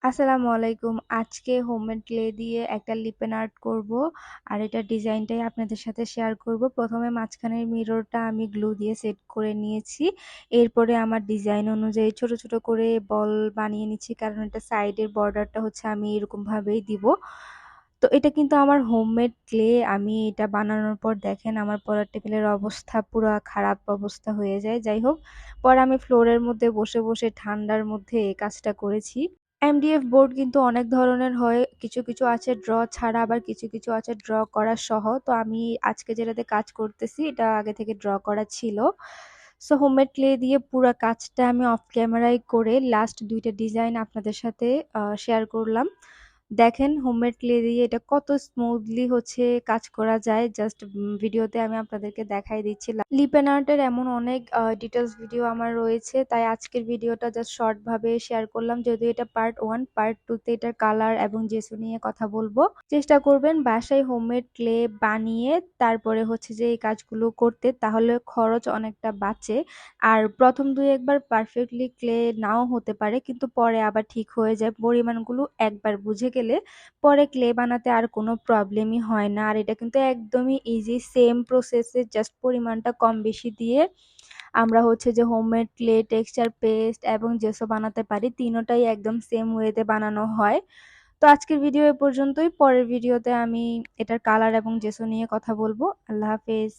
আসসালামু আলাইকুম। আজকে হোমমেড ক্লে দিয়ে একটা লিপেন আর্ট করব। আর এটার ডিজাইনটাই আপনাদের সাথে শেয়ার করব। প্রথমে মাঝখানের মিররটা আমি গ্লু দিয়ে সেট করে নিয়েছি। এরপরে আমার ডিজাইন অনুযায়ী ছোট, ছোট করে বল বানিয়ে নিচ্ছি। কারণ এটা সাইডের বর্ডারটা হচ্ছে আমি এরকম ভাবেই দিব। তো এটা কিন্তু আমার হোমমেড ক্লে। আমি এটা বানানোর পর দেখেন আমার পড়ার টেবিলের অবস্থা পুরা খারাপ অবস্থা হয়ে যায়। যাই হোক, পরে আমি ফ্লোরের মধ্যে বসে, বসে ঠান্ডার মধ্যে এই কাজটা করেছি। এমডিএফ বোর্ড কিন্তু অনেক ধরনের হয়। কিছু, কিছু আছে ড্র ছাড়া, আবার কিছু, কিছু আছে ড্র করা সহ। তো আমি আজকে যেটাতে কাজ করতেছি এটা আগে থেকে ড্র করা ছিল। সো হোমমেড ক্লে দিয়ে পুরা কাজটা আমি অফ ক্যামেরায় করে লাস্ট ২ টা ডিজাইন আপনাদের সাথে শেয়ার করলাম। দেখেন হোমমেড ক্লে দিয়ে এটা কত স্মুথলি হচ্ছে কাজ করা যায়। জাস্ট ভিডিওতে আমি আপনাদেরকে দেখাই দিচ্ছি। লিপেন আর্টের এমন অনেক ডিটেইলস ভিডিও আমার রয়েছে, তাই আজকের ভিডিওটা জাস্ট শর্ট ভাবে শেয়ার করলাম। যদিও এটা পার্ট 1, পার্ট 2 তে এটার কালার এবং জেসু নিয়ে কথা বলবো। চেষ্টা করবেন বাসায় হোমমেড ক্লে বানিয়ে তারপরে হচ্ছে যে এই কাজগুলো করতে, তাহলে খরচ অনেকটা বাঁচে। আর প্রথম ২-১ বার পারফেক্টলি ক্লে নাও হতে পারে, কিন্তু পরে আবার ঠিক হয়ে যায়। পরিমাণগুলো একবার বুঝে গেলে পরে ক্লে বানাতে আর কোনো প্রবলেমই হয় না। আর এটা কিন্তু একদমই ইজি, সেম প্রসেসে জাস্ট পরিমাণটা কম বেশি দিয়ে আমরা হচ্ছে যে হোমমেড ক্লে, টেক্সচার পেস্ট এবং জেসো বানাতে পারি। তিনোটাই একদম সেম ওয়েতে বানানো হয়। তো আজকের ভিডিও এ পর্যন্তই। পরের ভিডিওতে আমি এটার কালার এবং জেসো নিয়ে কথা বলবো। আল্লাহ হাফেজ।